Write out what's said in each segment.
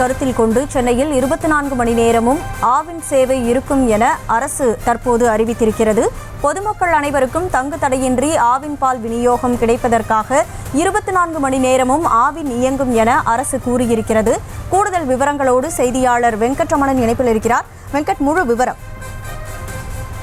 கருத்தில் கொண்டு சென்னையில் 24 மணி நேரமும் ஆவின் சேவை இருக்கும் என அரசு தற்போது அறிவித்திருக்கிறது. பொதுமக்கள் அனைவருக்கும் தங்கு தடையின்றி ஆவின் பால் விநியோகம் கிடைப்பதற்காக 24 மணி நேரமும் ஆவின் இயங்கும் என அரசு கூறியிருக்கிறது. கூடுதல் விவரங்களோடு செய்தியாளர் வெங்கட்ரமணன் இணைப்பில் இருக்கிறார். வெங்கட், முழு விவரம்.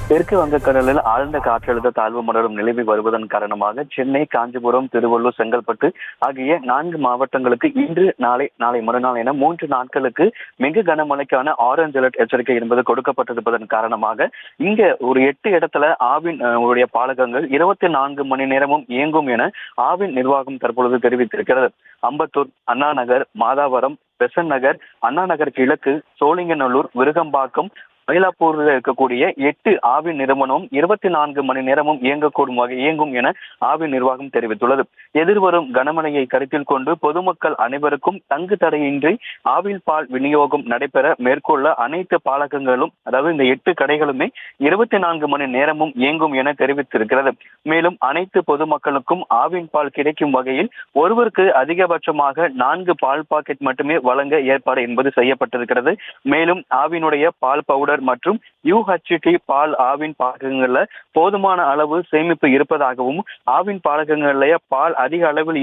தெற்கு வங்கக்கடலில் ஆழ்ந்த காற்றழுத்த தாழ்வு மண்டலம் நிலவி வருவதன் காரணமாக சென்னை, காஞ்சிபுரம், திருவள்ளூர், செங்கல்பட்டு ஆகிய 4 மாவட்டங்களுக்கு இன்று, நாளை மறுநாள் என 3 நாட்களுக்கு மிக கனமழைக்கான ஆரஞ்சு அலர்ட் எச்சரிக்கை என்பது கொடுக்கப்பட்டிருப்பதன் காரணமாக இங்க ஒரு 8 இடத்துல ஆவின் உடைய பாலகங்கள் 24 மணி நேரமும் இயங்கும் என ஆவின் நிர்வாகம் தற்பொழுது தெரிவித்திருக்கிறது. அம்பத்தூர், அண்ணா நகர், மாதாவரம், பெசன் நகர், அண்ணா நகர் கிழக்கு, சோழிங்கநல்லூர், விருகம்பாக்கம், மயிலாப்பூரில் இருக்கக்கூடிய 8 ஆவின் நிறுவனம் 24 மணி நேரமும் இயங்கும் என ஆவின் நிர்வாகம் தெரிவித்துள்ளது. எதிர்வரும் கனமழையை கருத்தில் கொண்டு பொதுமக்கள் அனைவருக்கும் தங்கு தடையின்றி ஆவின் பால் விநியோகம் நடைபெற மேற்கொள்ள அனைத்து பாலகங்களும், அதாவது இந்த 8 கடைகளுமே 24 மணி நேரமும் இயங்கும் என தெரிவித்திருக்கிறது. மேலும் அனைத்து பொதுமக்களுக்கும் ஆவின் பால் கிடைக்கும் வகையில் ஒருவருக்கு அதிகபட்சமாக 4 பால் பாக்கெட் மட்டுமே வழங்க ஏற்பாடு என்பது செய்யப்பட்டிருக்கிறது. மேலும் ஆவினுடைய பால் பவுடர் மற்றும் UHT பால் ஆவின் பாலகங்கள்ல போதுமான அளவு சேமிப்பு இருப்பதாகவும், ஆவின் பாலகங்கள்ல பால் அதிக அளவில்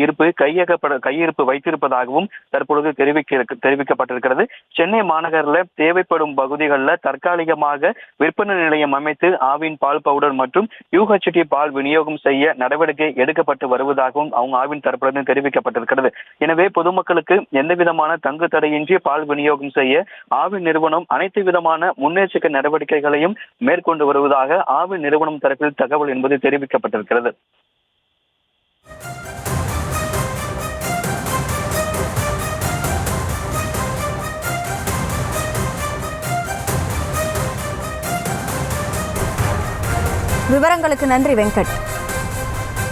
கையிருப்பு வைத்திருப்பதாகவும் தற்பொழுது தெரிவிக்கப்பட்டிருக்கிறது. சென்னை மாநகரில் தேவைப்படும் பகுதிகளில் தற்காலிகமாக விற்பனை நிலையம் அமைத்து ஆவின் பால் பவுடர் மற்றும் UHT பால் விநியோகம் செய்ய நடவடிக்கை எடுக்கப்பட்டு வருவதாகவும் அவங்க ஆவின் தரப்பிலிருந்து தெரிவிக்கப்பட்டிருக்கிறது. எனவே பொதுமக்களுக்கு எந்த விதமான தங்கு தடையின்றி பால் விநியோகம் செய்ய ஆவின் நிறுவனம் அனைத்து விதமான முன்னெச்சரிக்கை நடவடிக்கைகளையும் மேற்கொண்டு வருவதாக ஆவின் நிறுவனம் தரப்பில் தகவல் என்பது தெரிவிக்கப்பட்டிருக்கிறது. விவரங்களுக்கு நன்றி வெங்கட்.